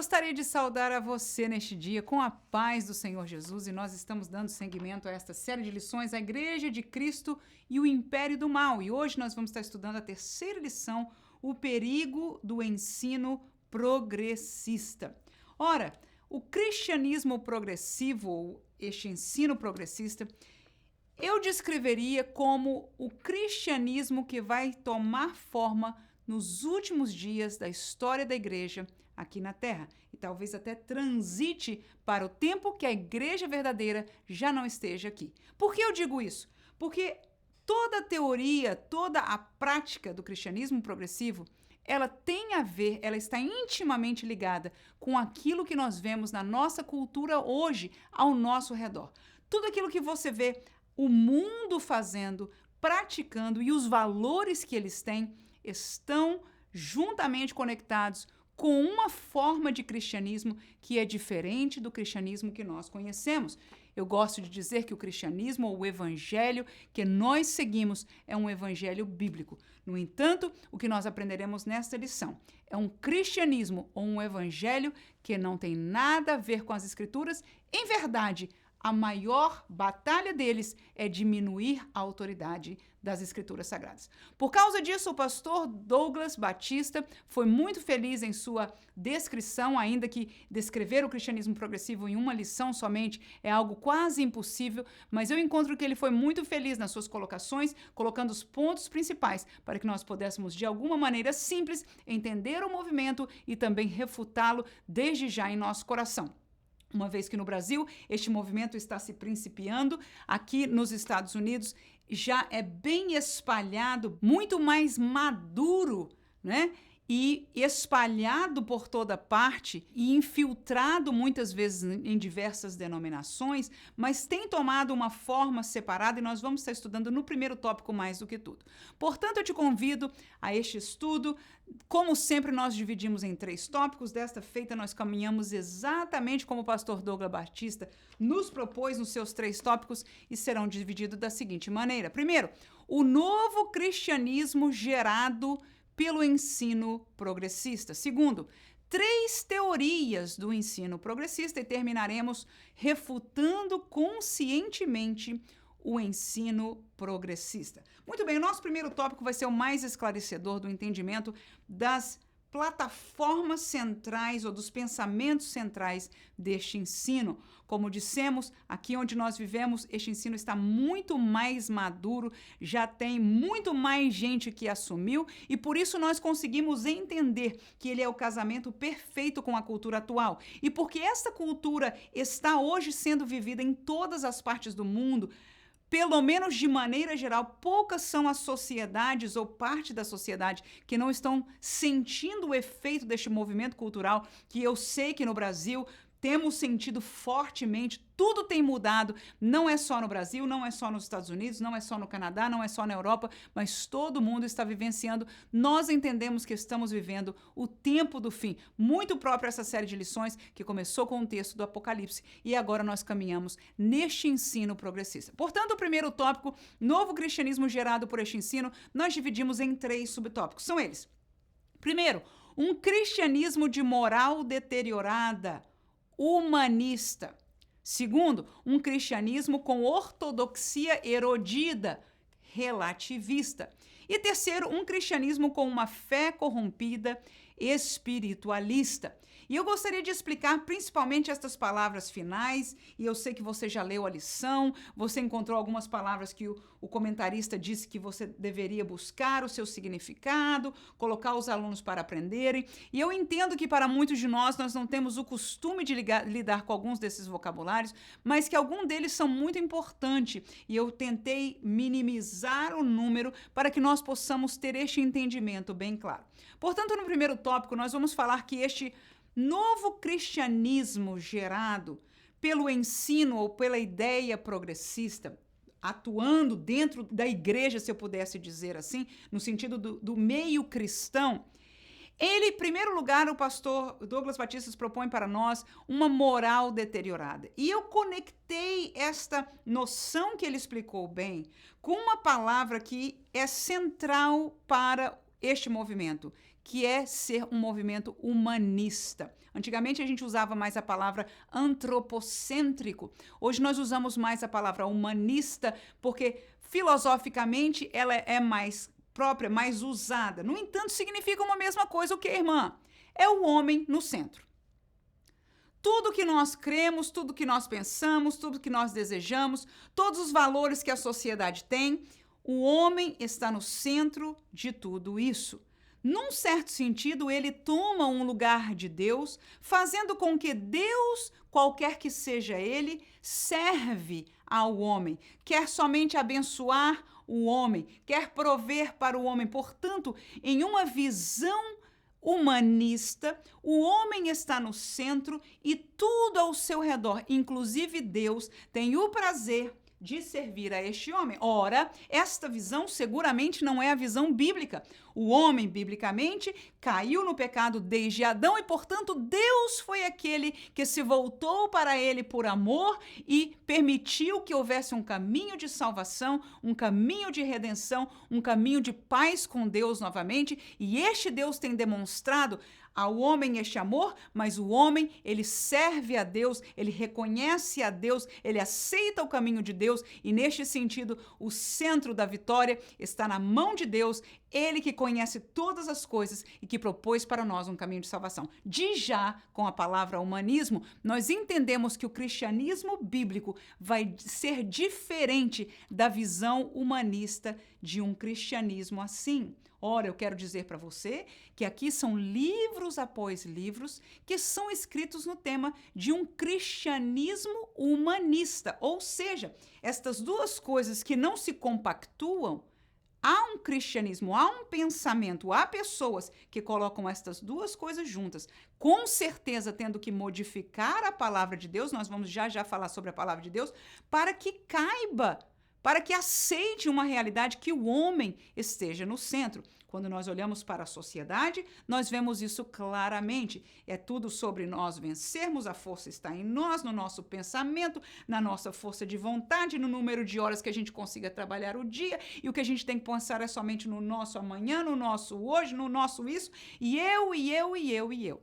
Gostaria de saudar a você neste dia com a paz do Senhor Jesus e nós estamos dando seguimento a esta série de lições, a Igreja de Cristo e o Império do Mal. E hoje nós vamos estar estudando a terceira lição, o perigo do ensino progressista. Ora, o cristianismo progressivo, ou este ensino progressista, eu descreveria como o cristianismo que vai tomar forma nos últimos dias da história da igreja aqui na Terra e talvez até transite para o tempo que a igreja verdadeira já não esteja aqui. Por que eu digo isso? Porque toda a teoria, toda a prática do cristianismo progressivo, ela tem a ver, ela está intimamente ligada com aquilo que nós vemos na nossa cultura hoje ao nosso redor. Tudo aquilo que você vê o mundo fazendo, praticando e os valores que eles têm estão juntamente conectados com uma forma de cristianismo que é diferente do cristianismo que nós conhecemos. Eu gosto de dizer que o cristianismo ou o evangelho que nós seguimos é um evangelho bíblico. No entanto, o que nós aprenderemos nesta lição é um cristianismo ou um evangelho que não tem nada a ver com as escrituras. Em verdade, a maior batalha deles é diminuir a autoridade das Escrituras Sagradas. Por causa disso, o pastor Douglas Batista foi muito feliz em sua descrição, ainda que descrever o cristianismo progressivo em uma lição somente é algo quase impossível, mas eu encontro que ele foi muito feliz nas suas colocações, colocando os pontos principais para que nós pudéssemos, de alguma maneira simples, entender o movimento e também refutá-lo desde já em nosso coração. Uma vez que no Brasil este movimento está se principiando, aqui nos Estados Unidos já é bem espalhado, muito mais maduro, né? E espalhado por toda parte e infiltrado muitas vezes em diversas denominações, mas tem tomado uma forma separada e nós vamos estar estudando no primeiro tópico mais do que tudo. Portanto, eu te convido a este estudo. Como sempre, nós dividimos em 3 tópicos. Desta feita, nós caminhamos exatamente como o pastor Douglas Batista nos propôs nos seus 3 tópicos e serão divididos da seguinte maneira. Primeiro, o novo cristianismo gerado pelo ensino progressista. Segundo, 3 teorias do ensino progressista e terminaremos refutando conscientemente o ensino progressista. Muito bem, o nosso primeiro tópico vai ser o mais esclarecedor do entendimento das plataformas centrais ou dos pensamentos centrais deste ensino. Como dissemos, aqui onde nós vivemos, este ensino está muito mais maduro, já tem muito mais gente que assumiu e por isso nós conseguimos entender que ele é o casamento perfeito com a cultura atual. E porque esta cultura está hoje sendo vivida em todas as partes do mundo, pelo menos de maneira geral, poucas são as sociedades ou parte da sociedade que não estão sentindo o efeito deste movimento cultural, que eu sei que no Brasil temos sentido fortemente. Tudo tem mudado, não é só no Brasil, não é só nos Estados Unidos, não é só no Canadá, não é só na Europa, mas todo mundo está vivenciando. Nós entendemos que estamos vivendo o tempo do fim, muito próprio a essa série de lições que começou com o texto do Apocalipse e agora nós caminhamos neste ensino progressista. Portanto, o primeiro tópico, novo cristianismo gerado por este ensino, nós dividimos em 3 subtópicos. São eles. Primeiro, um cristianismo de moral deteriorada, humanista. Segundo, um cristianismo com ortodoxia erodida, relativista. E terceiro, um cristianismo com uma fé corrompida, espiritualista. E eu gostaria de explicar principalmente estas palavras finais, e eu sei que você já leu a lição, você encontrou algumas palavras que o comentarista disse que você deveria buscar o seu significado, colocar os alunos para aprenderem, e eu entendo que para muitos de nós não temos o costume de lidar com alguns desses vocabulários, mas que alguns deles são muito importantes, e eu tentei minimizar o número para que nós possamos ter este entendimento bem claro. Portanto, no primeiro tópico, nós vamos falar que este novo cristianismo gerado pelo ensino ou pela ideia progressista, atuando dentro da igreja, se eu pudesse dizer assim, no sentido do meio cristão, ele, em primeiro lugar, o pastor Douglas Batista propõe para nós uma moral deteriorada. E eu conectei esta noção que ele explicou bem com uma palavra que é central para este movimento, que é ser um movimento humanista. Antigamente a gente usava mais a palavra antropocêntrico. Hoje nós usamos mais a palavra humanista porque filosoficamente ela é mais própria, mais usada. No entanto, significa uma mesma coisa. O que, irmã? É o homem no centro. Tudo que nós cremos, tudo que nós pensamos, tudo que nós desejamos, todos os valores que a sociedade tem, o homem está no centro de tudo isso. Num certo sentido, ele toma um lugar de Deus, fazendo com que Deus, qualquer que seja ele, serve ao homem, quer somente abençoar o homem, quer prover para o homem. Portanto, em uma visão humanista, o homem está no centro e tudo ao seu redor, inclusive Deus, tem o prazer de servir a este homem. Ora, esta visão seguramente não é a visão bíblica. O homem, biblicamente, caiu no pecado desde Adão e, portanto, Deus foi aquele que se voltou para ele por amor e permitiu que houvesse um caminho de salvação, um caminho de redenção, um caminho de paz com Deus novamente. E este Deus tem demonstrado ao homem este amor, mas o homem, ele serve a Deus, ele reconhece a Deus, ele aceita o caminho de Deus e, neste sentido, o centro da vitória está na mão de Deus, ele que conhece todas as coisas e que propôs para nós um caminho de salvação. De já, com a palavra humanismo, nós entendemos que o cristianismo bíblico vai ser diferente da visão humanista de um cristianismo assim. Ora, eu quero dizer para você que aqui são livros após livros que são escritos no tema de um cristianismo humanista. Ou seja, estas duas coisas que não se compactuam, há um cristianismo, há um pensamento, há pessoas que colocam estas duas coisas juntas, com certeza tendo que modificar a palavra de Deus, nós vamos já falar sobre a palavra de Deus, para que caiba, para que aceite uma realidade que o homem esteja no centro. Quando nós olhamos para a sociedade, nós vemos isso claramente. É tudo sobre nós vencermos, a força está em nós, no nosso pensamento, na nossa força de vontade, no número de horas que a gente consiga trabalhar o dia, e o que a gente tem que pensar é somente no nosso amanhã, no nosso hoje, no nosso isso, e eu.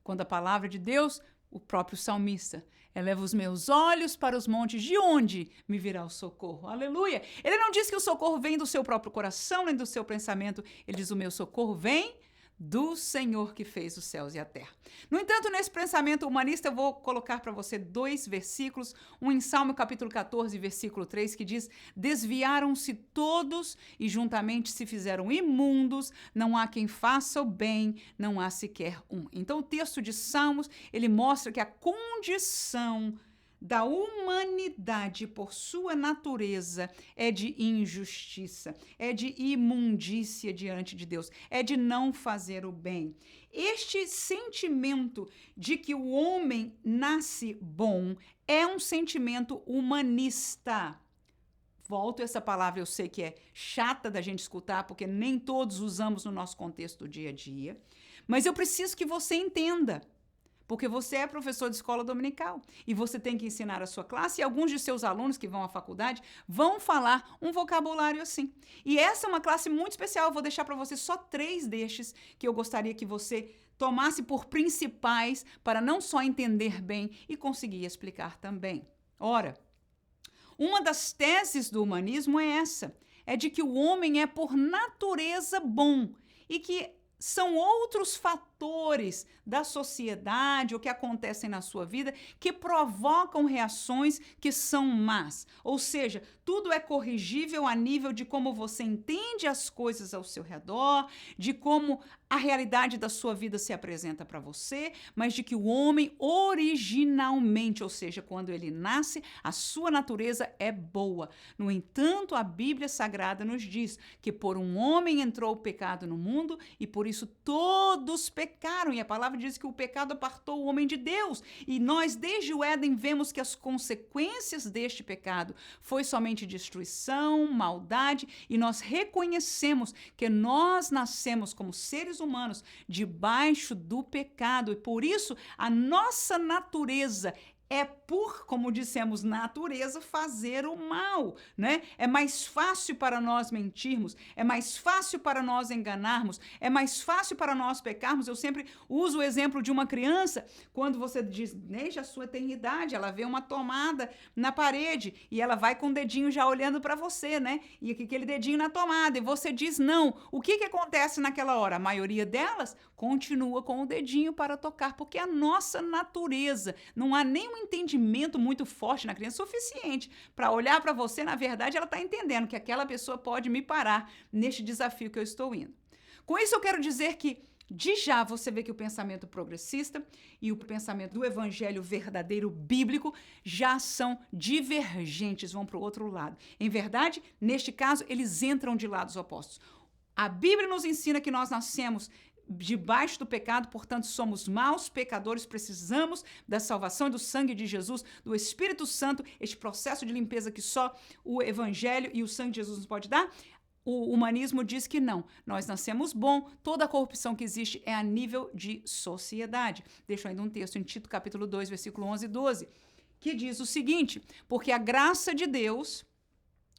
Quando a palavra de Deus, o próprio salmista, eleva os meus olhos para os montes, de onde me virá o socorro? Aleluia! Ele não diz que o socorro vem do seu próprio coração, nem do seu pensamento. Ele diz, o meu socorro vem do Senhor que fez os céus e a terra. No entanto, nesse pensamento humanista, eu vou colocar para você 2 versículos, um em Salmo capítulo 14, versículo 3, que diz, desviaram-se todos e juntamente se fizeram imundos, não há quem faça o bem, não há sequer um. Então, o texto de Salmos, ele mostra que a condição da humanidade por sua natureza é de injustiça, é de imundícia diante de Deus, é de não fazer o bem. Este sentimento de que o homem nasce bom é um sentimento humanista. Volto essa palavra, eu sei que é chata da gente escutar, porque nem todos usamos no nosso contexto do dia a dia, mas eu preciso que você entenda. Porque você é professor de escola dominical e você tem que ensinar a sua classe e alguns de seus alunos que vão à faculdade vão falar um vocabulário assim. E essa é uma classe muito especial, eu vou deixar para você só 3 destes que eu gostaria que você tomasse por principais para não só entender bem e conseguir explicar também. Ora, uma das teses do humanismo é essa, é de que o homem é por natureza bom e que são outros fatores da sociedade ou que acontecem na sua vida que provocam reações que são más. Ou seja, tudo é corrigível a nível de como você entende as coisas ao seu redor, de como a realidade da sua vida se apresenta para você, mas de que o homem originalmente, ou seja, quando ele nasce, a sua natureza é boa. No entanto, a Bíblia Sagrada nos diz que por um homem entrou o pecado no mundo e por isso todos pecaram. E a palavra diz que o pecado apartou o homem de Deus. E nós, desde o Éden, vemos que as consequências deste pecado foi somente destruição, maldade, e nós reconhecemos que nós nascemos como seres humanos debaixo do pecado e por isso a nossa natureza é por, como dissemos, natureza, fazer o mal, né? É mais fácil para nós mentirmos, é mais fácil para nós enganarmos, é mais fácil para nós pecarmos. Eu sempre uso o exemplo de uma criança, quando você diz, desde a sua eternidade, ela vê uma tomada na parede e ela vai com o dedinho já olhando para você, né? E aquele dedinho na tomada, e você diz não. O que acontece naquela hora? A maioria delas continua com o dedinho para tocar, porque a nossa natureza, não há nenhum entendimento muito forte na criança suficiente para olhar para você. Na verdade, ela está entendendo que aquela pessoa pode me parar neste desafio que eu estou indo. Com isso, eu quero dizer que de já você vê que o pensamento progressista e o pensamento do evangelho verdadeiro bíblico já são divergentes, vão para o outro lado. Em verdade, neste caso, eles entram de lados opostos. A Bíblia nos ensina que nós nascemos debaixo do pecado, portanto somos maus pecadores, precisamos da salvação e do sangue de Jesus, do Espírito Santo, este processo de limpeza que só o Evangelho e o sangue de Jesus nos pode dar. O humanismo diz que não, nós nascemos bom, toda a corrupção que existe é a nível de sociedade. Deixo ainda um texto em Tito capítulo 2, versículo 11 e 12, que diz o seguinte: porque a graça de Deus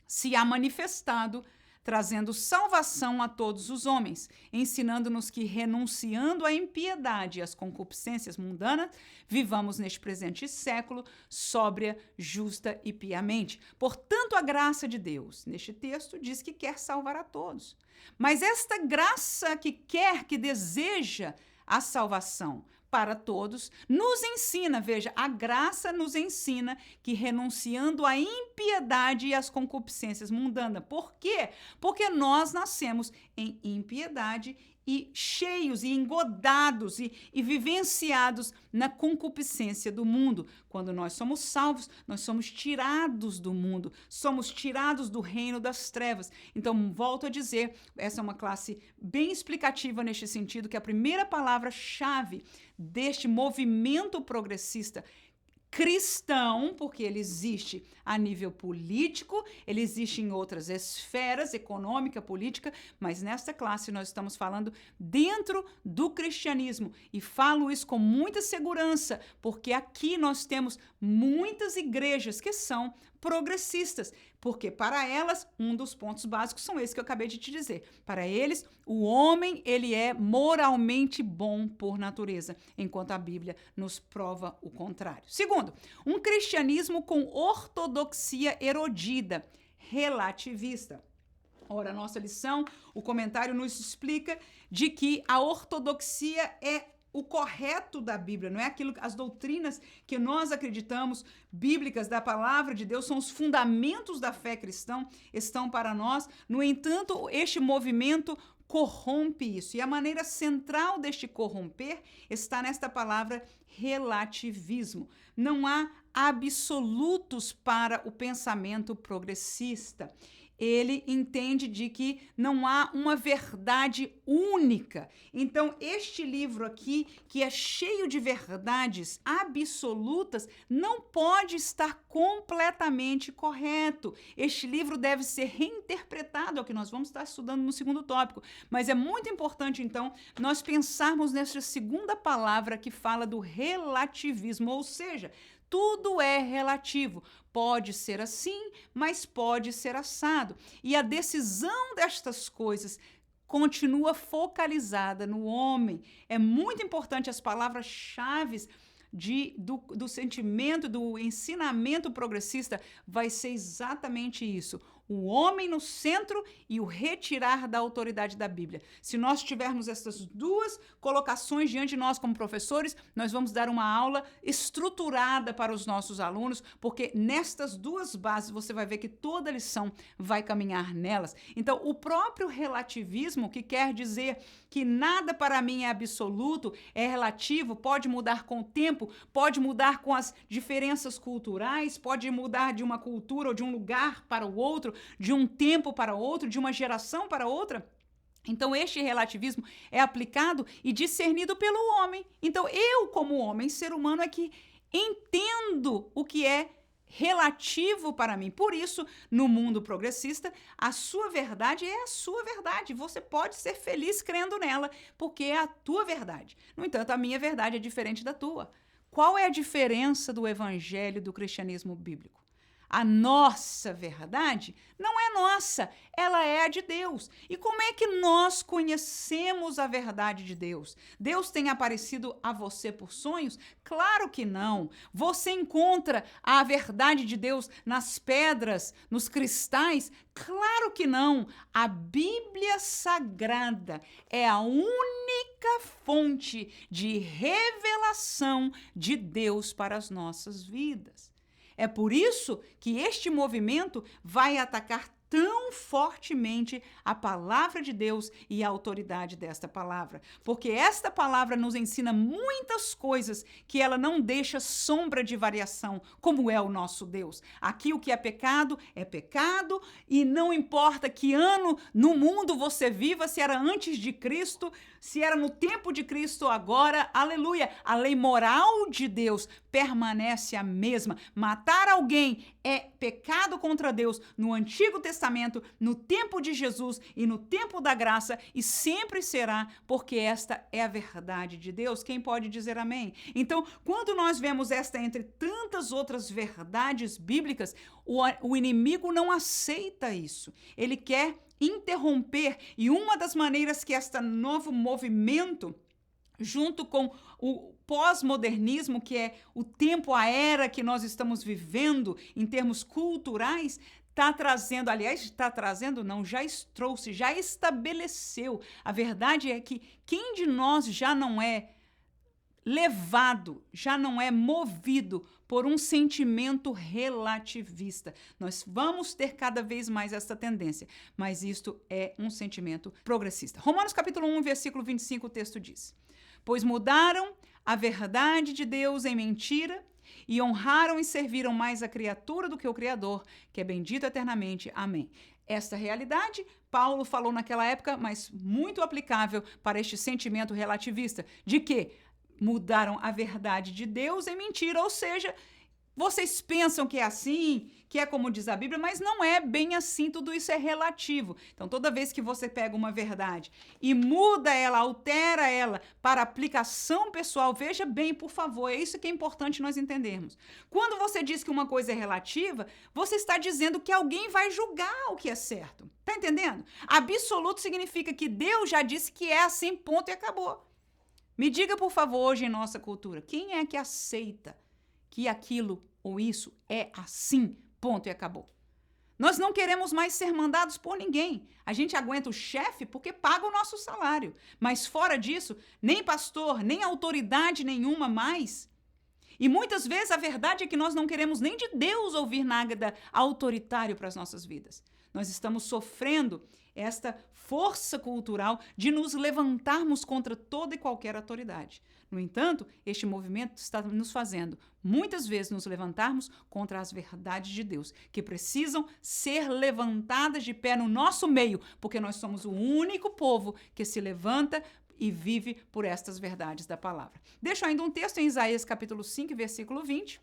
se há manifestado, trazendo salvação a todos os homens, ensinando-nos que, renunciando à impiedade e às concupiscências mundanas, vivamos neste presente século sóbria, justa e piamente. Portanto, a graça de Deus, neste texto, diz que quer salvar a todos. Mas esta graça que quer, que deseja a salvação para todos, nos ensina, veja, a graça nos ensina que renunciando à impiedade e às concupiscências mundanas. Por quê? Porque nós nascemos em impiedade e cheios e engodados e vivenciados na concupiscência do mundo. Quando nós somos salvos, nós somos tirados do mundo, somos tirados do reino das trevas. Então, volto a dizer, essa é uma classe bem explicativa neste sentido, que a primeira palavra-chave deste movimento progressista cristão, porque ele existe a nível político, ele existe em outras esferas, econômica, política, mas nesta classe nós estamos falando dentro do cristianismo, e falo isso com muita segurança, porque aqui nós temos muitas igrejas que são progressistas, porque para elas, um dos pontos básicos são esses que eu acabei de te dizer. Para eles, o homem, ele é moralmente bom por natureza, enquanto a Bíblia nos prova o contrário. Segundo, um cristianismo com ortodoxia erodida, relativista. Ora, a nossa lição, o comentário nos explica de que a ortodoxia é o correto da Bíblia, não é aquilo, as doutrinas que nós acreditamos, bíblicas da palavra de Deus, são os fundamentos da fé cristã, estão para nós. No entanto, este movimento corrompe isso. E a maneira central deste corromper está nesta palavra relativismo. Não há absolutos para o pensamento progressista. Ele entende de que não há uma verdade única. Então, este livro aqui, que é cheio de verdades absolutas, não pode estar completamente correto. Este livro deve ser reinterpretado, é o que nós vamos estar estudando no segundo tópico. Mas é muito importante, então, nós pensarmos nessa segunda palavra que fala do relativismo, ou seja, tudo é relativo. Pode ser assim, mas pode ser assado. E a decisão destas coisas continua focalizada no homem. É muito importante as palavras-chave do sentimento, do ensinamento progressista, vai ser exatamente isso. O homem no centro e o retirar da autoridade da Bíblia. Se nós tivermos essas duas colocações diante de nós como professores, nós vamos dar uma aula estruturada para os nossos alunos, porque nestas duas bases você vai ver que toda lição vai caminhar nelas. Então, o próprio relativismo, que quer dizer que nada para mim é absoluto, é relativo, pode mudar com o tempo, pode mudar com as diferenças culturais, pode mudar de uma cultura ou de um lugar para o outro, de um tempo para outro, de uma geração para outra. Então, este relativismo é aplicado e discernido pelo homem. Então, eu, como homem, ser humano, é que entendo o que é relativo para mim. Por isso, no mundo progressista, a sua verdade é a sua verdade. Você pode ser feliz crendo nela, porque é a tua verdade. No entanto, a minha verdade é diferente da tua. Qual é a diferença do evangelho e do cristianismo bíblico? A nossa verdade não é nossa, ela é a de Deus. E como é que nós conhecemos a verdade de Deus? Deus tem aparecido a você por sonhos? Claro que não. Você encontra a verdade de Deus nas pedras, nos cristais? Claro que não. A Bíblia Sagrada é a única fonte de revelação de Deus para as nossas vidas. É por isso que este movimento vai atacar tão fortemente a palavra de Deus e a autoridade desta palavra. Porque esta palavra nos ensina muitas coisas que ela não deixa sombra de variação, como é o nosso Deus. Aqui o que é pecado e não importa que ano no mundo você viva, se era antes de Cristo, se era no tempo de Cristo agora, aleluia. A lei moral de Deus permanece a mesma. Matar alguém é pecado contra Deus no Antigo Testamento, no tempo de Jesus e no tempo da graça, e sempre será, porque esta é a verdade de Deus. Quem pode dizer amém? Então, quando nós vemos esta entre tantas outras verdades bíblicas, o inimigo não aceita isso. Ele quer interromper, e uma das maneiras que este novo movimento, junto com o pós-modernismo, que é o tempo, a era que nós estamos vivendo em termos culturais, está trazendo, aliás, está trazendo, não, já trouxe, já estabeleceu. A verdade é que quem de nós já não é levado, já não é movido por um sentimento relativista? Nós vamos ter cada vez mais essa tendência, mas isto é um sentimento progressista. Romanos capítulo 1, versículo 25, o texto diz: pois mudaram a verdade de Deus em mentira e honraram e serviram mais a criatura do que o Criador, que é bendito eternamente. Amém. Esta realidade, Paulo falou naquela época, mas muito aplicável para este sentimento relativista, de que mudaram a verdade de Deus em mentira, ou seja, vocês pensam que é assim, que é como diz a Bíblia, mas não é bem assim, tudo isso é relativo. Então, toda vez que você pega uma verdade e muda ela, altera ela para aplicação pessoal, veja bem, por favor, é isso que é importante nós entendermos. Quando você diz que uma coisa é relativa, você está dizendo que alguém vai julgar o que é certo. Tá entendendo? Absoluto significa que Deus já disse que é assim, ponto e acabou. Me diga, por favor, hoje em nossa cultura, quem é que aceita que aquilo ou isso é assim, ponto e acabou? Nós não queremos mais ser mandados por ninguém. A gente aguenta o chefe porque paga o nosso salário. Mas fora disso, nem pastor, nem autoridade nenhuma mais. E muitas vezes a verdade é que nós não queremos nem de Deus ouvir nada autoritário para as nossas vidas. Nós estamos sofrendo esta força cultural de nos levantarmos contra toda e qualquer autoridade. No entanto, este movimento está nos fazendo, muitas vezes, nos levantarmos contra as verdades de Deus, que precisam ser levantadas de pé no nosso meio, porque nós somos o único povo que se levanta e vive por estas verdades da palavra. Deixo ainda um texto em Isaías capítulo 5, versículo 20,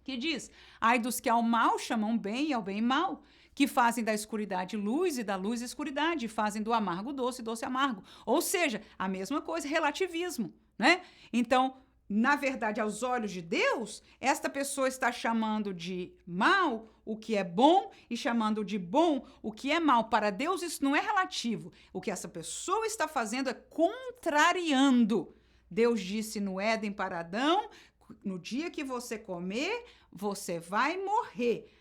que diz: ai dos que ao mal chamam bem e ao bem mal, que fazem da escuridade luz e da luz escuridade, fazem do amargo doce e doce amargo. Ou seja, a mesma coisa, relativismo, né? Então, na verdade, aos olhos de Deus, esta pessoa está chamando de mal o que é bom e chamando de bom o que é mal. Para Deus isso não é relativo. O que essa pessoa está fazendo é contrariando. Deus disse no Éden para Adão: no dia que você comer, você vai morrer.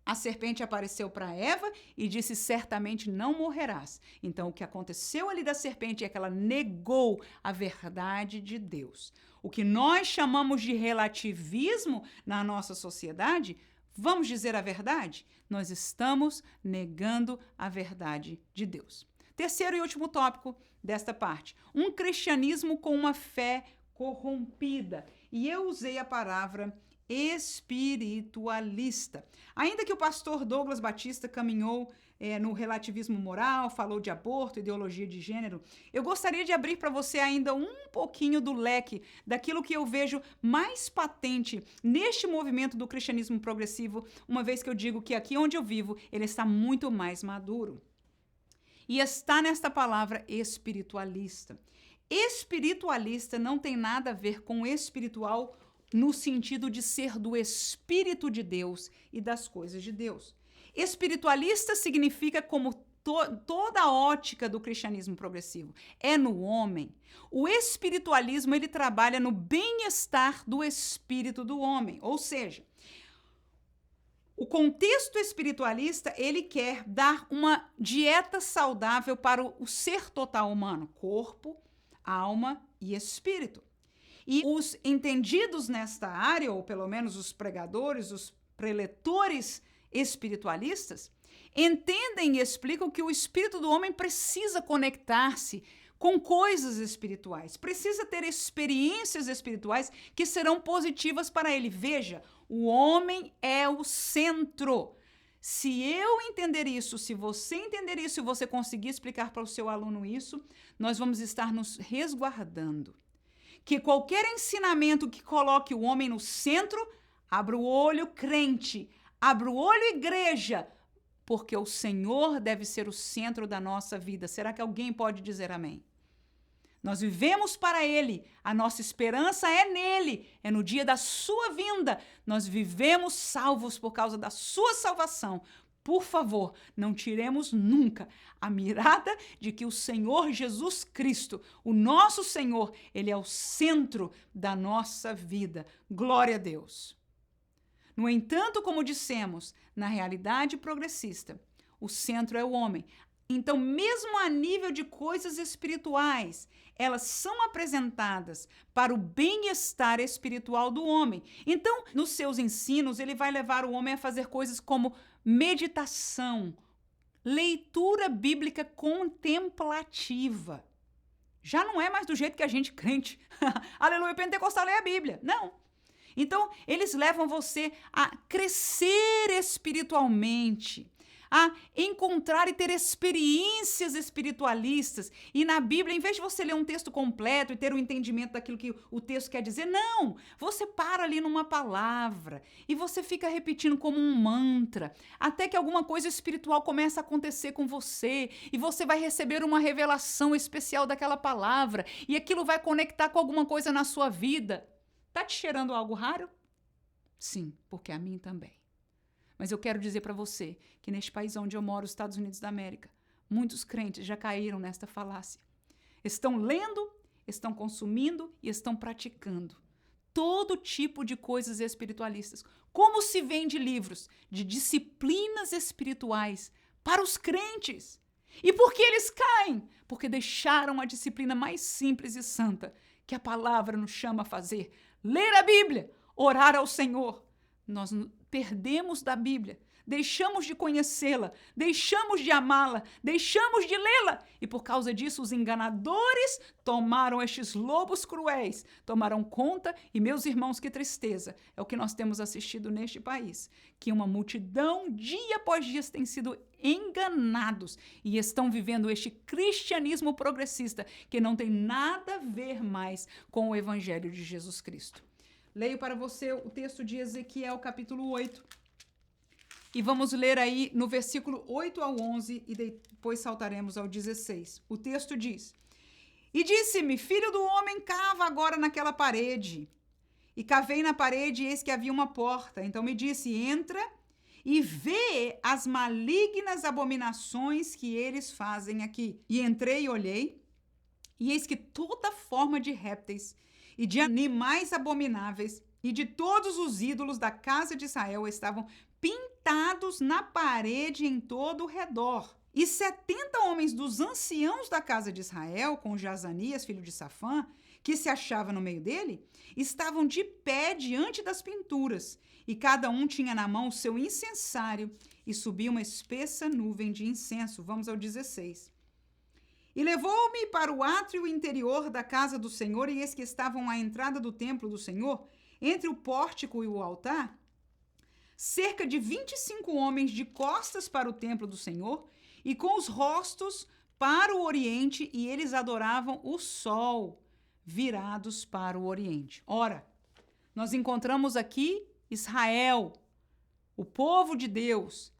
A serpente apareceu para Eva e disse: certamente não morrerás. Então, o que aconteceu ali da serpente é que ela negou a verdade de Deus. O que nós chamamos de relativismo na nossa sociedade, vamos dizer a verdade? Nós estamos negando a verdade de Deus. Terceiro e último tópico desta parte: um cristianismo com uma fé corrompida. E eu usei a palavra espiritualista. Ainda que o pastor Douglas Batista caminhou no relativismo moral, falou de aborto, ideologia de gênero, eu gostaria de abrir para você ainda um pouquinho do leque daquilo que eu vejo mais patente neste movimento do cristianismo progressivo, uma vez que eu digo que aqui onde eu vivo, ele está muito mais maduro. E está nesta palavra espiritualista. Espiritualista não tem nada a ver com espiritual no sentido de ser do Espírito de Deus e das coisas de Deus. Espiritualista significa, como toda a ótica do cristianismo progressivo, é no homem. O espiritualismo, ele trabalha no bem-estar do espírito do homem, ou seja, o contexto espiritualista, ele quer dar uma dieta saudável para o ser total humano, corpo, alma e espírito. E os entendidos nesta área, ou pelo menos os pregadores, os preletores espiritualistas, entendem e explicam que o espírito do homem precisa conectar-se com coisas espirituais, precisa ter experiências espirituais que serão positivas para ele. Veja, o homem é o centro. Se eu entender isso, se você entender isso e você conseguir explicar para o seu aluno isso, nós vamos estar nos resguardando. Que qualquer ensinamento que coloque o homem no centro, abra o olho, crente, abra o olho, igreja, porque o Senhor deve ser o centro da nossa vida. Será que alguém pode dizer amém? Nós vivemos para Ele, a nossa esperança é nele, é no dia da sua vinda. Nós vivemos salvos por causa da sua salvação. Por favor, não tiremos nunca a mirada de que o Senhor Jesus Cristo, o nosso Senhor, Ele é o centro da nossa vida. Glória a Deus. No entanto, como dissemos, na realidade progressista, o centro é o homem. Então, mesmo a nível de coisas espirituais, elas são apresentadas para o bem-estar espiritual do homem. Então, nos seus ensinos, ele vai levar o homem a fazer coisas como meditação, leitura bíblica contemplativa. Já não é mais do jeito que a gente crente, aleluia, pentecostal lê a Bíblia. Não. Então, eles levam você a crescer espiritualmente, a encontrar e ter experiências espiritualistas. E na Bíblia, em vez de você ler um texto completo e ter um entendimento daquilo que o texto quer dizer, não! Você para ali numa palavra e você fica repetindo como um mantra, até que alguma coisa espiritual começa a acontecer com você e você vai receber uma revelação especial daquela palavra e aquilo vai conectar com alguma coisa na sua vida. Tá te cheirando algo raro? Sim, porque a mim também. Mas eu quero dizer para você que neste país onde eu moro, os Estados Unidos da América, muitos crentes já caíram nesta falácia. Estão lendo, estão consumindo e estão praticando todo tipo de coisas espiritualistas. Como se vende livros de disciplinas espirituais para os crentes? E por que eles caem? Porque deixaram a disciplina mais simples e santa que a palavra nos chama a fazer. Ler a Bíblia, orar ao Senhor. Nós perdemos da Bíblia, deixamos de conhecê-la, deixamos de amá-la, deixamos de lê-la. E por causa disso, os enganadores tomaram estes lobos cruéis, tomaram conta. E, meus irmãos, que tristeza é o que nós temos assistido neste país, que uma multidão, dia após dia, tem sido enganados e estão vivendo este cristianismo progressista que não tem nada a ver mais com o Evangelho de Jesus Cristo. Leio para você o texto de Ezequiel, capítulo 8. E vamos ler aí no versículo 8 ao 11 e depois saltaremos ao 16. O texto diz: E disse-me, filho do homem, cava agora naquela parede. E cavei na parede e eis que havia uma porta. Então me disse, entra e vê as malignas abominações que eles fazem aqui. E entrei e olhei, e eis que toda forma de répteis e de animais abomináveis e de todos os ídolos da casa de Israel estavam pintados na parede em todo o redor. E 70 homens dos anciãos da casa de Israel, com Jazanias, filho de Safã, que se achava no meio dele, estavam de pé diante das pinturas, e cada um tinha na mão o seu incensário, e subia uma espessa nuvem de incenso. Vamos ao 16. E levou-me para o átrio interior da casa do Senhor, e eis que estavam à entrada do templo do Senhor, entre o pórtico e o altar, cerca de 25 homens de costas para o templo do Senhor, e com os rostos para o oriente, e eles adoravam o sol, virados para o oriente. Ora, nós encontramos aqui Israel, o povo de Deus.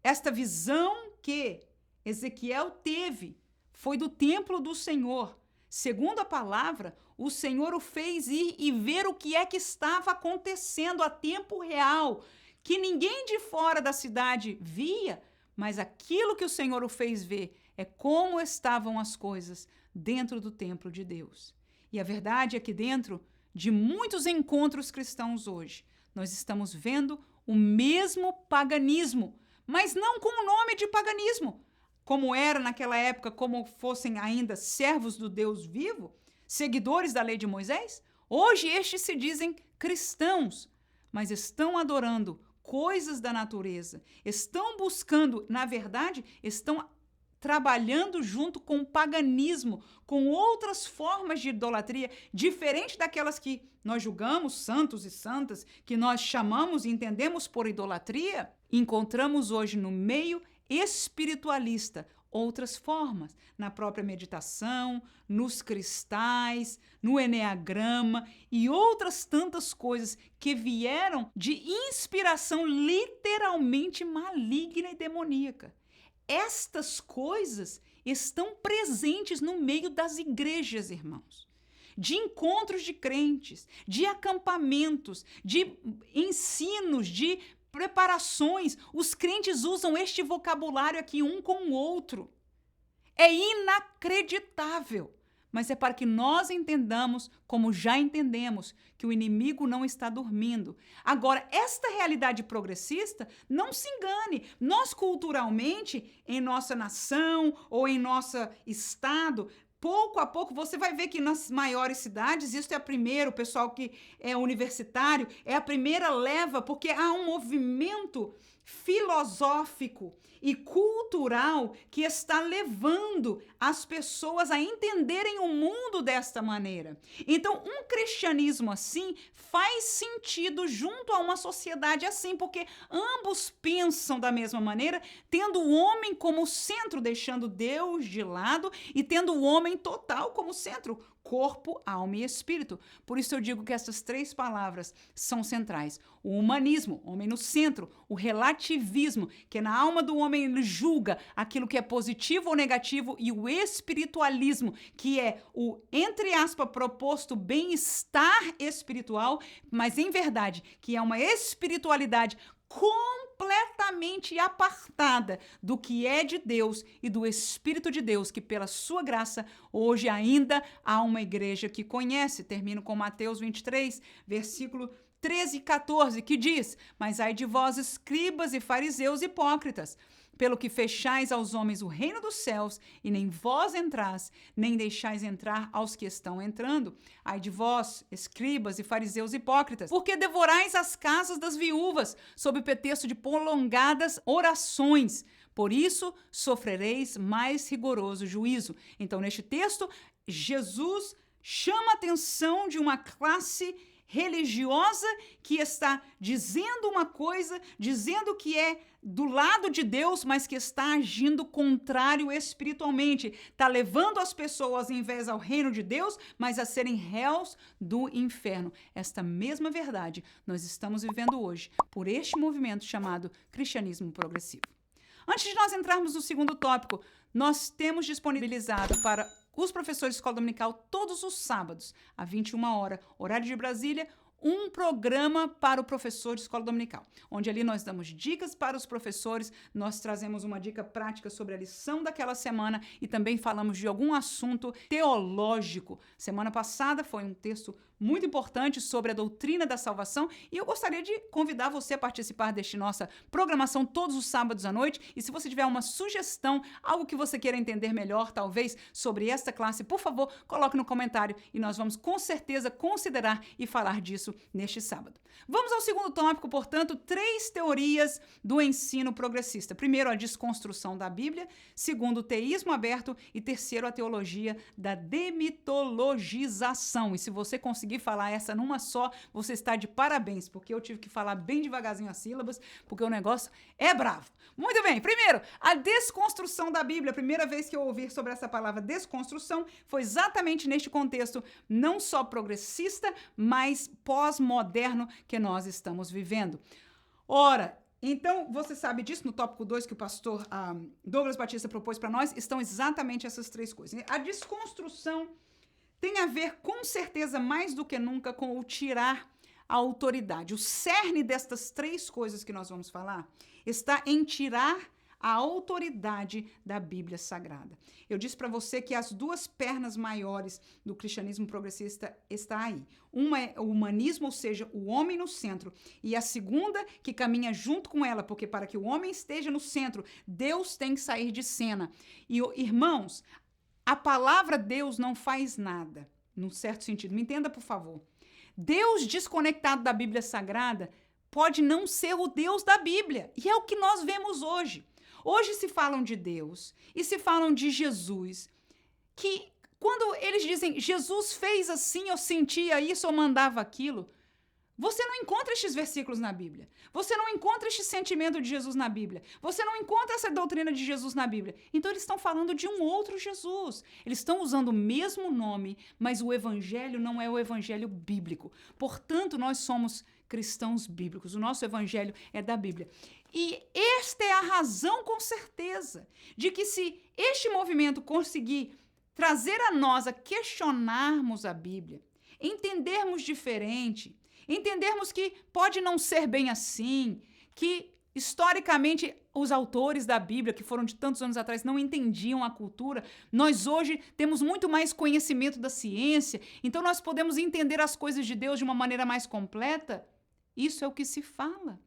Esta visão que Ezequiel teve foi do templo do Senhor, Segundo a palavra, o Senhor o fez ir e ver o que é que estava acontecendo a tempo real, que ninguém de fora da cidade via, mas aquilo que o Senhor o fez ver é como estavam as coisas dentro do templo de Deus. E a verdade é que dentro de muitos encontros cristãos hoje, nós estamos vendo o mesmo paganismo, mas não com o nome de paganismo, como era naquela época, como fossem ainda servos do Deus vivo, seguidores da lei de Moisés. Hoje estes se dizem cristãos, mas estão adorando coisas da natureza, estão buscando, na verdade, estão trabalhando junto com o paganismo, com outras formas de idolatria, diferente daquelas que nós julgamos santos e santas, que nós chamamos e entendemos por idolatria. Encontramos hoje no meio espiritualista outras formas, na própria meditação, nos cristais, no eneagrama e outras tantas coisas que vieram de inspiração literalmente maligna e demoníaca. Estas coisas estão presentes no meio das igrejas, irmãos. De encontros de crentes, de acampamentos, de ensinos, de preparações. Os crentes usam este vocabulário aqui um com o outro. É inacreditável. Mas é para que nós entendamos, como já entendemos, que o inimigo não está dormindo. Agora, esta realidade progressista, não se engane, nós culturalmente, em nossa nação ou em nosso estado, pouco a pouco você vai ver que nas maiores cidades, isso é a primeira, o pessoal que é universitário, é a primeira leva, porque há um movimento filosófico e cultural que está levando as pessoas a entenderem o mundo desta maneira. Então, um cristianismo assim faz sentido junto a uma sociedade assim, porque ambos pensam da mesma maneira, tendo o homem como centro, deixando Deus de lado e tendo o homem total como centro, corpo, alma e espírito. Por isso eu digo que essas três palavras são centrais. O humanismo, homem no centro, o relativismo, que na alma do homem ele julga aquilo que é positivo ou negativo, e o espiritualismo, que é o, entre aspas, proposto bem-estar espiritual, mas em verdade, que é uma espiritualidade completamente apartada do que é de Deus e do Espírito de Deus, que pela sua graça, hoje ainda há uma igreja que conhece. Termino com Mateus 23, versículo 13 e 14, que diz: mas ai de vós, escribas e fariseus hipócritas, pelo que fechais aos homens o reino dos céus, e nem vós entrais, nem deixais entrar aos que estão entrando. Ai de vós, escribas e fariseus hipócritas, porque devorais as casas das viúvas, sob o pretexto de prolongadas orações. Por isso, sofrereis mais rigoroso juízo. Então, neste texto, Jesus chama a atenção de uma classe religiosa que está dizendo uma coisa, dizendo que é do lado de Deus, mas que está agindo contrário espiritualmente. Está levando as pessoas, em vez ao reino de Deus, mas a serem réus do inferno. Esta mesma verdade nós estamos vivendo hoje por este movimento chamado cristianismo progressivo. Antes de nós entrarmos no segundo tópico, nós temos disponibilizado para os professores de escola dominical todos os sábados, às 21 horas, horário de Brasília, um programa para o professor de escola dominical, onde ali nós damos dicas para os professores, nós trazemos uma dica prática sobre a lição daquela semana e também falamos de algum assunto teológico. Semana passada foi um texto muito importante sobre a doutrina da salvação e eu gostaria de convidar você a participar desta nossa programação todos os sábados à noite. E se você tiver uma sugestão, algo que você queira entender melhor, talvez, sobre esta classe, por favor, coloque no comentário e nós vamos com certeza considerar e falar disso neste sábado. Vamos ao segundo tópico, portanto, 3 teorias do ensino progressista. Primeiro, a desconstrução da Bíblia. Segundo, o teísmo aberto. E terceiro, a teologia da demitologização. E se você conseguir falar essa numa só, você está de parabéns, porque eu tive que falar bem devagarzinho as sílabas, porque o negócio é bravo. Muito bem, primeiro, a desconstrução da Bíblia. A primeira vez que eu ouvi sobre essa palavra desconstrução foi exatamente neste contexto, não só progressista, mas pós-moderno que nós estamos vivendo. Ora, então, você sabe disso, no tópico 2 que o pastor Douglas Batista propôs para nós, estão exatamente essas 3 coisas. A desconstrução tem a ver, com certeza, mais do que nunca, com o tirar a autoridade. O cerne destas três coisas que nós vamos falar está em tirar a autoridade da Bíblia Sagrada. Eu disse para você que as duas pernas maiores do cristianismo progressista está aí. Uma é o humanismo, ou seja, o homem no centro, e a segunda que caminha junto com ela, porque para que o homem esteja no centro, Deus tem que sair de cena. E, irmãos, a palavra Deus não faz nada, num certo sentido. Me entenda, por favor. Deus desconectado da Bíblia Sagrada pode não ser o Deus da Bíblia. E é o que nós vemos hoje. Hoje se falam de Deus e se falam de Jesus, que quando eles dizem Jesus fez assim, eu sentia isso, eu mandava aquilo, você não encontra estes versículos na Bíblia. Você não encontra este sentimento de Jesus na Bíblia. Você não encontra essa doutrina de Jesus na Bíblia. Então eles estão falando de um outro Jesus. Eles estão usando o mesmo nome, mas o evangelho não é o evangelho bíblico. Portanto, nós somos cristãos bíblicos. O nosso evangelho é da Bíblia. E esta é a razão, com certeza, de que se este movimento conseguir trazer a nós a questionarmos a Bíblia, entendermos diferente, entendermos que pode não ser bem assim, que historicamente os autores da Bíblia, que foram de tantos anos atrás, não entendiam a cultura. Nós hoje temos muito mais conhecimento da ciência, então nós podemos entender as coisas de Deus de uma maneira mais completa. Isso é o que se fala.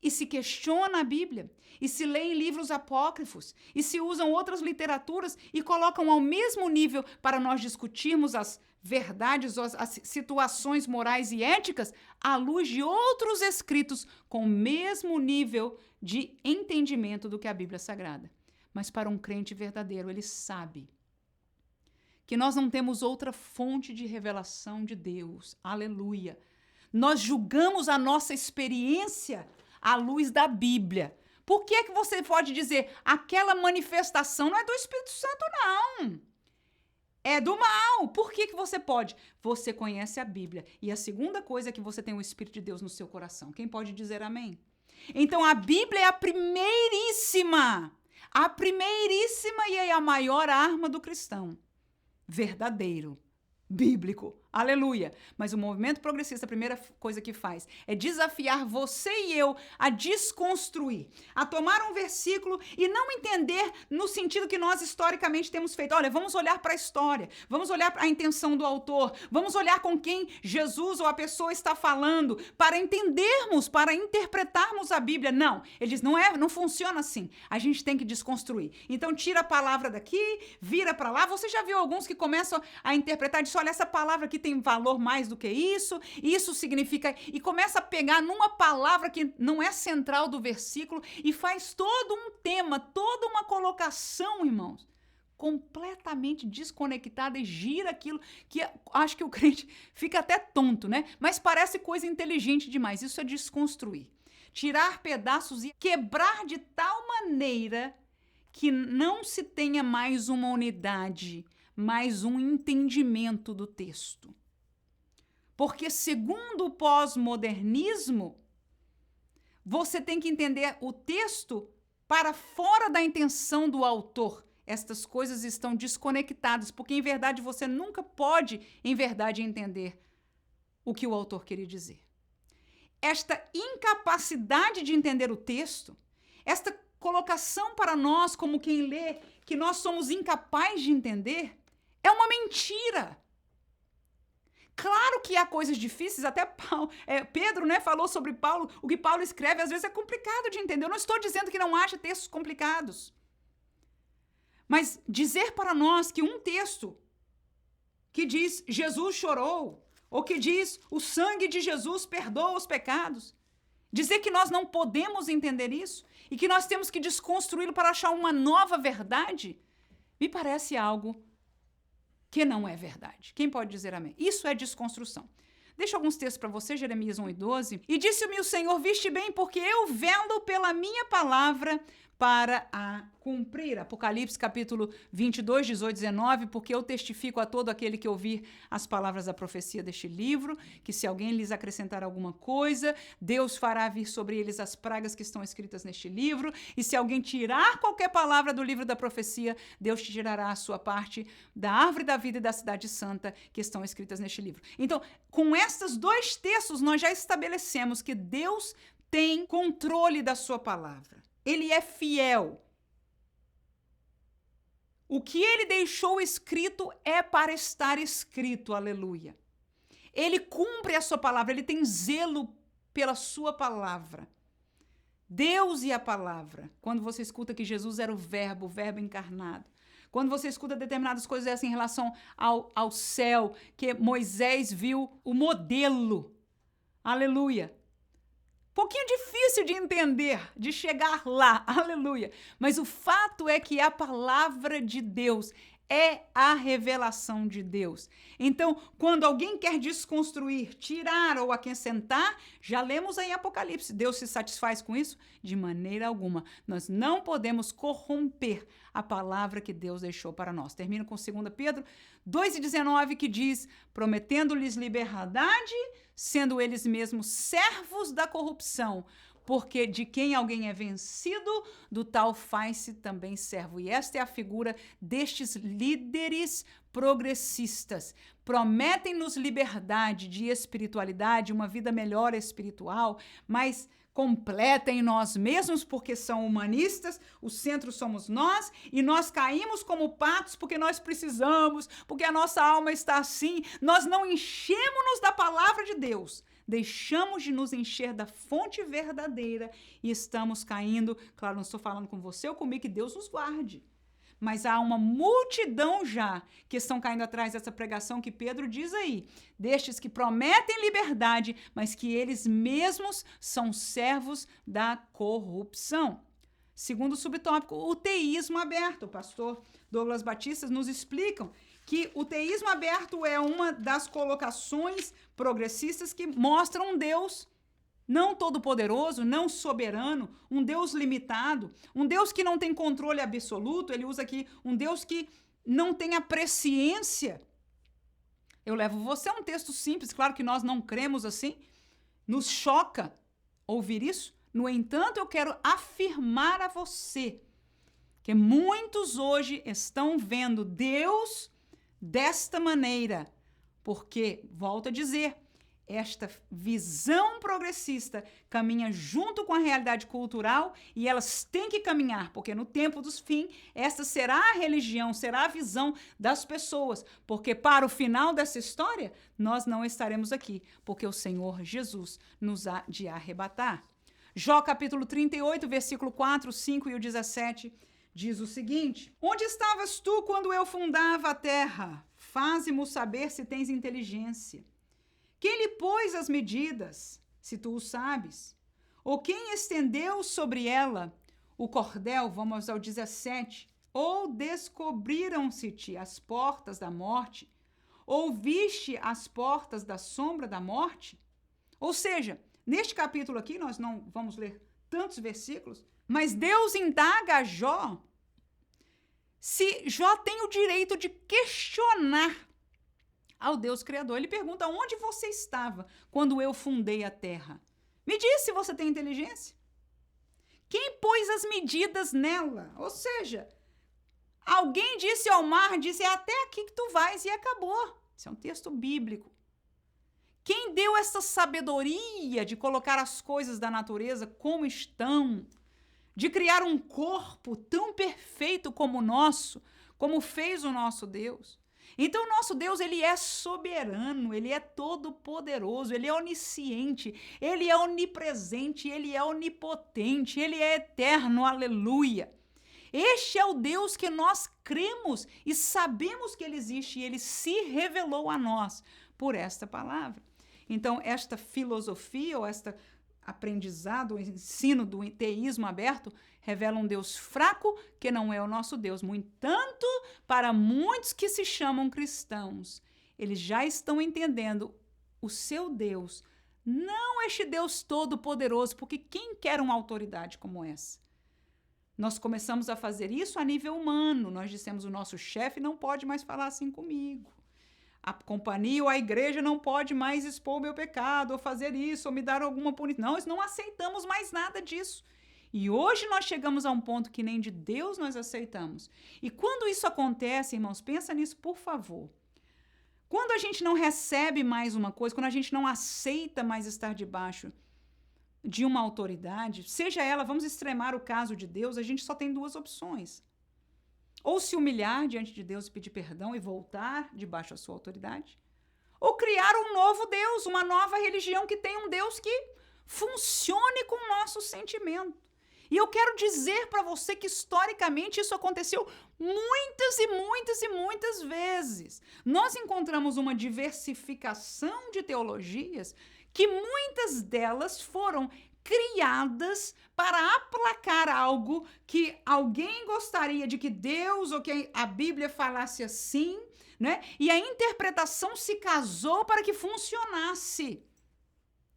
E se questiona a Bíblia, e se lê em livros apócrifos, e se usam outras literaturas e colocam ao mesmo nível para nós discutirmos as verdades, as situações morais e éticas à luz de outros escritos com o mesmo nível de entendimento do que a Bíblia Sagrada. Mas para um crente verdadeiro, ele sabe que nós não temos outra fonte de revelação de Deus. Aleluia! Nós julgamos a nossa experiência à luz da Bíblia. Por que que você pode dizer aquela manifestação não é do Espírito Santo, não? É do mal. Por que que você pode? Você conhece a Bíblia. E a segunda coisa é que você tem o Espírito de Deus no seu coração. Quem pode dizer amém? Então, a Bíblia é a primeiríssima e é a maior arma do cristão. Verdadeiro. Bíblico. Aleluia. Mas o movimento progressista, a primeira coisa que faz é desafiar você e eu a desconstruir, a tomar um versículo e não entender no sentido que nós historicamente temos feito. Olha, vamos olhar para a história, vamos olhar para a intenção do autor, vamos olhar com quem Jesus ou a pessoa está falando para entendermos, para interpretarmos a Bíblia. Não, ele diz, não funciona assim. A gente tem que desconstruir. Então tira a palavra daqui, vira para lá. Você já viu alguns que começam a interpretar, diz, olha, essa palavra aqui tem valor mais do que isso significa... E começa a pegar numa palavra que não é central do versículo e faz todo um tema, toda uma colocação, irmãos, completamente desconectada e gira aquilo que acho que o crente fica até tonto, né? Mas parece coisa inteligente demais. Isso é desconstruir. Tirar pedaços e quebrar de tal maneira que não se tenha mais uma unidade, mais um entendimento do texto. Porque, segundo o pós-modernismo, você tem que entender o texto para fora da intenção do autor. Estas coisas estão desconectadas, porque, em verdade, você nunca pode, em verdade, entender o que o autor queria dizer. Esta incapacidade de entender o texto, esta colocação para nós, como quem lê, que nós somos incapazes de entender, é uma mentira. Claro que há coisas difíceis, até Pedro, né, falou sobre Paulo, o que Paulo escreve às vezes é complicado de entender. Eu não estou dizendo que não haja textos complicados. Mas dizer para nós que um texto que diz Jesus chorou, ou que diz o sangue de Jesus perdoa os pecados, dizer que nós não podemos entender isso e que nós temos que desconstruí-lo para achar uma nova verdade, me parece algo que não é verdade. Quem pode dizer amém? Isso é desconstrução. Deixa alguns textos para você, Jeremias 1:12. E disse-me o Senhor, viste bem, porque eu velo pela minha palavra para a cumprir. Apocalipse capítulo 22, 18, 19, porque eu testifico a todo aquele que ouvir as palavras da profecia deste livro, que se alguém lhes acrescentar alguma coisa, Deus fará vir sobre eles as pragas que estão escritas neste livro, e se alguém tirar qualquer palavra do livro da profecia, Deus te tirará a sua parte da árvore da vida e da cidade santa que estão escritas neste livro. Então, com estes dois textos, nós já estabelecemos que Deus tem controle da sua palavra. Ele é fiel. O que ele deixou escrito é para estar escrito, aleluia. Ele cumpre a sua palavra, ele tem zelo pela sua palavra. Deus e a palavra. Quando você escuta que Jesus era o verbo encarnado. Quando você escuta determinadas coisas assim, em relação ao céu, que Moisés viu o modelo. Aleluia. Pouquinho difícil de entender, de chegar lá, aleluia. Mas o fato é que a palavra de Deus é a revelação de Deus. Então, quando alguém quer desconstruir, tirar ou acrescentar, já lemos aí Apocalipse. Deus se satisfaz com isso? De maneira alguma. Nós não podemos corromper a palavra que Deus deixou para nós. Termino com 2 Pedro 2,19, que diz: prometendo-lhes liberdade, sendo eles mesmos servos da corrupção, porque de quem alguém é vencido, do tal faz-se também servo. E esta é a figura destes líderes progressistas. Prometem-nos liberdade de espiritualidade, uma vida melhor espiritual, mas completa em nós mesmos, porque são humanistas, o centro somos nós, e nós caímos como patos porque nós precisamos, porque a nossa alma está assim. Nós não enchemos-nos da palavra de Deus, deixamos de nos encher da fonte verdadeira e estamos caindo. Claro, não estou falando com você ou comigo, que Deus nos guarde. Mas há uma multidão já que estão caindo atrás dessa pregação que Pedro diz aí, destes que prometem liberdade, mas que eles mesmos são servos da corrupção. Segundo subtópico, o teísmo aberto. O pastor Douglas Batista nos explica que o teísmo aberto é uma das colocações progressistas que mostram um Deus não todo-poderoso, não soberano, um Deus limitado, um Deus que não tem controle absoluto. Ele usa aqui um Deus que não tem a presciência. Eu levo você a um texto simples, claro que nós não cremos assim, nos choca ouvir isso. No entanto, eu quero afirmar a você que muitos hoje estão vendo Deus desta maneira, porque, volto a dizer, esta visão progressista caminha junto com a realidade cultural e elas têm que caminhar, porque no tempo dos fins, esta será a religião, será a visão das pessoas, porque para o final dessa história, nós não estaremos aqui, porque o Senhor Jesus nos há de arrebatar. Jó capítulo 38, versículo 4, 5 e o 17, diz o seguinte: onde estavas tu quando eu fundava a terra? Faze-mo saber se tens inteligência. Quem lhe pôs as medidas, se tu o sabes? Ou quem estendeu sobre ela o cordel? Vamos ao 17. Ou descobriram-se-te as portas da morte? Ou viste as portas da sombra da morte? Ou seja, neste capítulo aqui, nós não vamos ler tantos versículos, mas Deus indaga a Jó se Jó tem o direito de questionar ao Deus Criador. Ele pergunta: onde você estava quando eu fundei a terra? Me diz se você tem inteligência. Quem pôs as medidas nela? Ou seja, alguém disse ao mar, disse: é até aqui que tu vais, e acabou. Isso é um texto bíblico. Quem deu essa sabedoria de colocar as coisas da natureza como estão, de criar um corpo tão perfeito como o nosso, como fez o nosso Deus? Então, o nosso Deus, ele é soberano, ele é todo-poderoso, ele é onisciente, ele é onipresente, ele é onipotente, ele é eterno, aleluia. Este é o Deus que nós cremos e sabemos que ele existe, e ele se revelou a nós por esta palavra. Então, esta filosofia ou esta aprendizado, o ensino do teísmo aberto, revela um Deus fraco que não é o nosso Deus. No entanto, para muitos que se chamam cristãos, eles já estão entendendo o seu Deus, não este Deus todo-poderoso, porque quem quer uma autoridade como essa? Nós começamos a fazer isso a nível humano. Nós dissemos, o nosso chefe não pode mais falar assim comigo. A companhia ou a igreja não pode mais expor o meu pecado, ou fazer isso, ou me dar alguma punição. Não, nós não aceitamos mais nada disso. E hoje nós chegamos a um ponto que nem de Deus nós aceitamos. E quando isso acontece, irmãos, pensa nisso, por favor. Quando a gente não recebe mais uma coisa, quando a gente não aceita mais estar debaixo de uma autoridade, seja ela, vamos extremar o caso de Deus, a gente só tem duas opções. Ou se humilhar diante de Deus e pedir perdão e voltar debaixo da sua autoridade, ou criar um novo Deus, uma nova religião que tenha um Deus que funcione com o nosso sentimento. E eu quero dizer para você que historicamente isso aconteceu muitas e muitas e muitas vezes. Nós encontramos uma diversificação de teologias que muitas delas foram criadas para aplacar algo que alguém gostaria de que Deus ou que a Bíblia falasse assim, né? E a interpretação se casou para que funcionasse.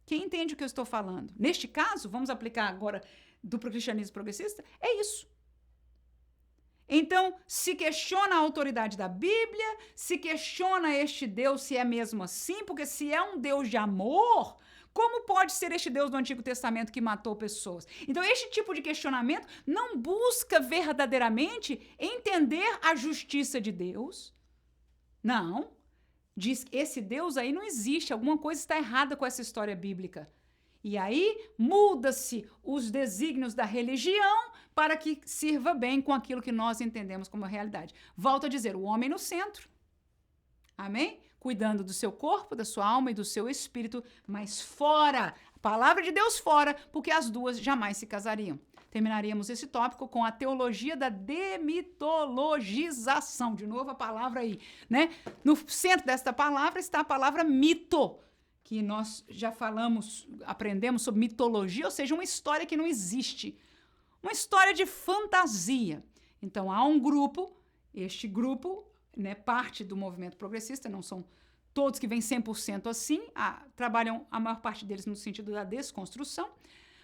Quem entende o que eu estou falando? Neste caso, vamos aplicar agora do cristianismo progressista, é isso. Então, se questiona a autoridade da Bíblia, se questiona este Deus se é mesmo assim, porque se é um Deus de amor, como pode ser este Deus do Antigo Testamento que matou pessoas? Então, este tipo de questionamento não busca verdadeiramente entender a justiça de Deus. Não. Diz que esse Deus aí não existe, alguma coisa está errada com essa história bíblica. E aí muda-se os desígnios da religião para que sirva bem com aquilo que nós entendemos como realidade. Volto a dizer, o homem no centro. Amém? Cuidando do seu corpo, da sua alma e do seu espírito, mas fora, a palavra de Deus fora, porque as duas jamais se casariam. Terminaríamos esse tópico com a teologia da demitologização. De novo a palavra aí, né? No centro desta palavra está a palavra mito, que nós já falamos, aprendemos sobre mitologia, ou seja, uma história que não existe. Uma história de fantasia. Então, há um grupo, este grupo, né, parte do movimento progressista, não são todos que vêm 100% assim, trabalham a maior parte deles no sentido da desconstrução,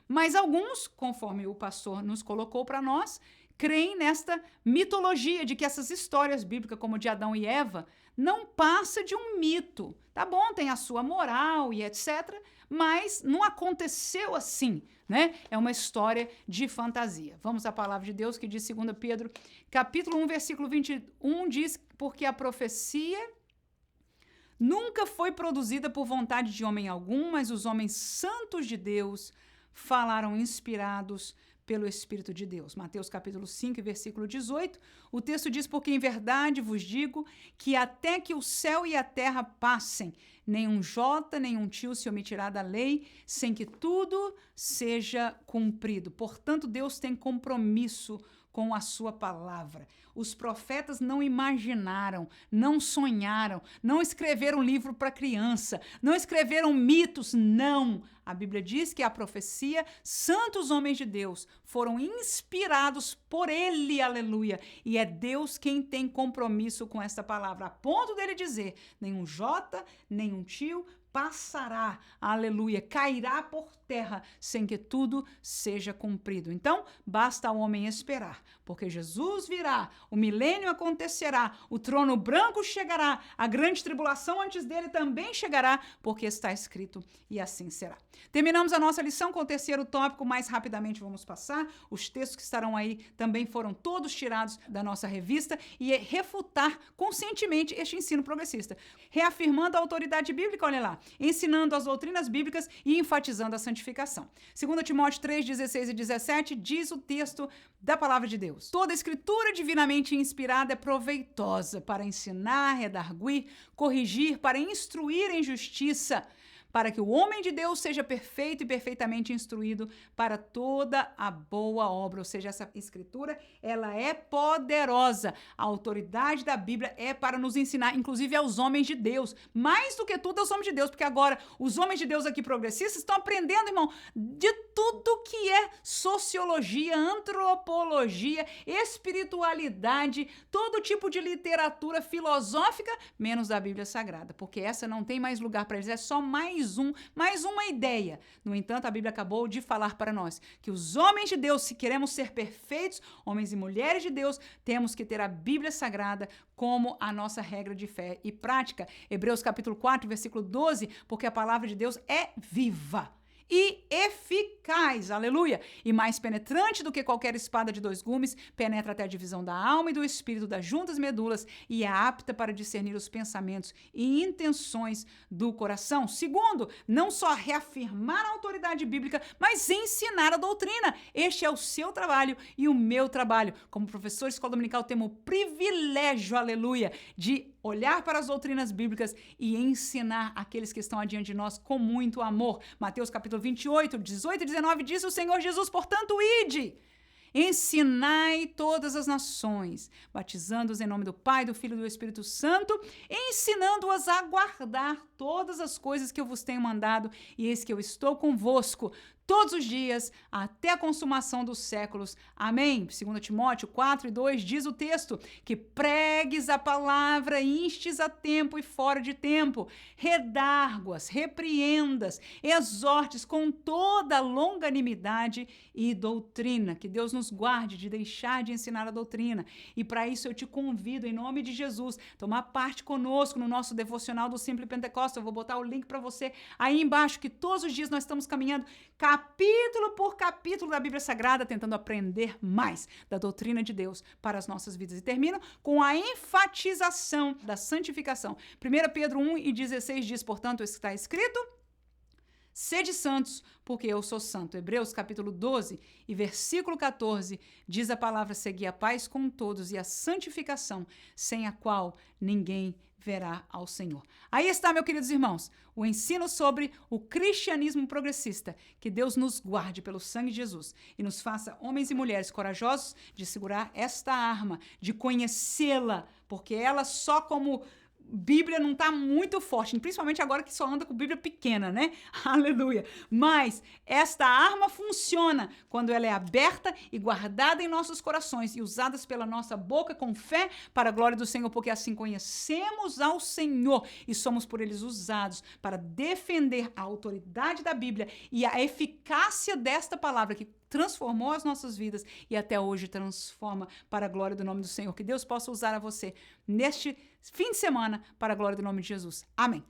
mas alguns, conforme o pastor nos colocou para nós, creem nesta mitologia de que essas histórias bíblicas, como de Adão e Eva, não passa de um mito. Tá bom, tem a sua moral e etc., mas não aconteceu assim, né? É uma história de fantasia. Vamos à palavra de Deus que diz 2 Pedro, capítulo 1, versículo 21, diz, porque a profecia nunca foi produzida por vontade de homem algum, mas os homens santos de Deus falaram inspirados pelo Espírito de Deus. Mateus capítulo 5, versículo 18, o texto diz, porque em verdade vos digo que até que o céu e a terra passem, nenhum jota, nenhum tio se omitirá da lei, sem que tudo seja cumprido. Portanto, Deus tem compromisso com a sua palavra. Os profetas não imaginaram, não sonharam, não escreveram livro para criança, não escreveram mitos, não. A Bíblia diz que a profecia, santos homens de Deus, foram inspirados por ele, aleluia. E é Deus quem tem compromisso com essa palavra, a ponto dele dizer, nenhum jota, nenhum tio passará, aleluia, cairá por terra, sem que tudo seja cumprido. Então, basta ao homem esperar, porque Jesus virá, o milênio acontecerá, o trono branco chegará, a grande tribulação antes dele também chegará, porque está escrito, e assim será. Terminamos a nossa lição com o terceiro tópico, mais rapidamente vamos passar. Os textos que estarão aí também foram todos tirados da nossa revista e refutar conscientemente este ensino progressista, reafirmando a autoridade bíblica, olha lá, ensinando as doutrinas bíblicas e enfatizando a santificação. 2 Timóteo 3, 16 e 17 diz o texto da palavra de Deus. Toda escritura divinamente inspirada é proveitosa para ensinar, redarguir, corrigir, para instruir em justiça, para que o homem de Deus seja perfeito e perfeitamente instruído para toda a boa obra. Ou seja, essa escritura, ela é poderosa. A autoridade da Bíblia é para nos ensinar, inclusive aos homens de Deus. Mais do que tudo aos homens de Deus, porque agora os homens de Deus aqui progressistas estão aprendendo, irmão, de tudo que é sociologia, antropologia, espiritualidade, todo tipo de literatura filosófica, menos da Bíblia Sagrada, porque essa não tem mais lugar para eles, é só mais mais uma ideia. No entanto, a Bíblia acabou de falar para nós que os homens de Deus, se queremos ser perfeitos, homens e mulheres de Deus, temos que ter a Bíblia Sagrada como a nossa regra de fé e prática. Hebreus capítulo 4, versículo 12, porque a palavra de Deus é viva e eficaz, aleluia, e mais penetrante do que qualquer espada de 2 gumes, penetra até a divisão da alma e do espírito, das juntas e medulas, e é apta para discernir os pensamentos e intenções do coração. Segundo, não só reafirmar a autoridade bíblica, mas ensinar a doutrina. Este é o seu trabalho e o meu trabalho. Como professor de escola dominical, temos o privilégio, aleluia, de olhar para as doutrinas bíblicas e ensinar aqueles que estão adiante de nós com muito amor. Mateus capítulo 28, 18 e 19 diz o Senhor Jesus, portanto, ide, ensinai todas as nações, batizando-os em nome do Pai, do Filho e do Espírito Santo, ensinando-as a guardar todas as coisas que eu vos tenho mandado, e eis que eu estou convosco todos os dias, até a consumação dos séculos. Amém? 2 Timóteo 4 e 2 diz o texto, que pregues a palavra, instes a tempo e fora de tempo, redarguas, repreendas, exortes com toda longanimidade e doutrina. Que Deus nos guarde de deixar de ensinar a doutrina. E para isso eu te convido, em nome de Jesus, tomar parte conosco no nosso devocional do Simples Pentecostes. Eu vou botar o link para você aí embaixo, que todos os dias nós estamos caminhando capítulo por capítulo da Bíblia Sagrada, tentando aprender mais da doutrina de Deus para as nossas vidas. E termino com a enfatização da santificação. 1 Pedro 1 e 16 diz, portanto, isso que está escrito, sede santos, porque eu sou santo. Hebreus capítulo 12 e versículo 14 diz a palavra, seguir a paz com todos e a santificação, sem a qual ninguém verá ao Senhor. Aí está, meus queridos irmãos, o ensino sobre o cristianismo progressista. Que Deus nos guarde pelo sangue de Jesus e nos faça homens e mulheres corajosos de segurar esta arma, de conhecê-la, porque ela só como Bíblia não está muito forte, principalmente agora que só anda com Bíblia pequena, né? Aleluia! Mas esta arma funciona quando ela é aberta e guardada em nossos corações e usadas pela nossa boca com fé para a glória do Senhor, porque assim conhecemos ao Senhor e somos por eles usados para defender a autoridade da Bíblia e a eficácia desta palavra que transformou as nossas vidas e até hoje transforma para a glória do nome do Senhor. Que Deus possa usar a você neste fim de semana para a glória do nome de Jesus. Amém.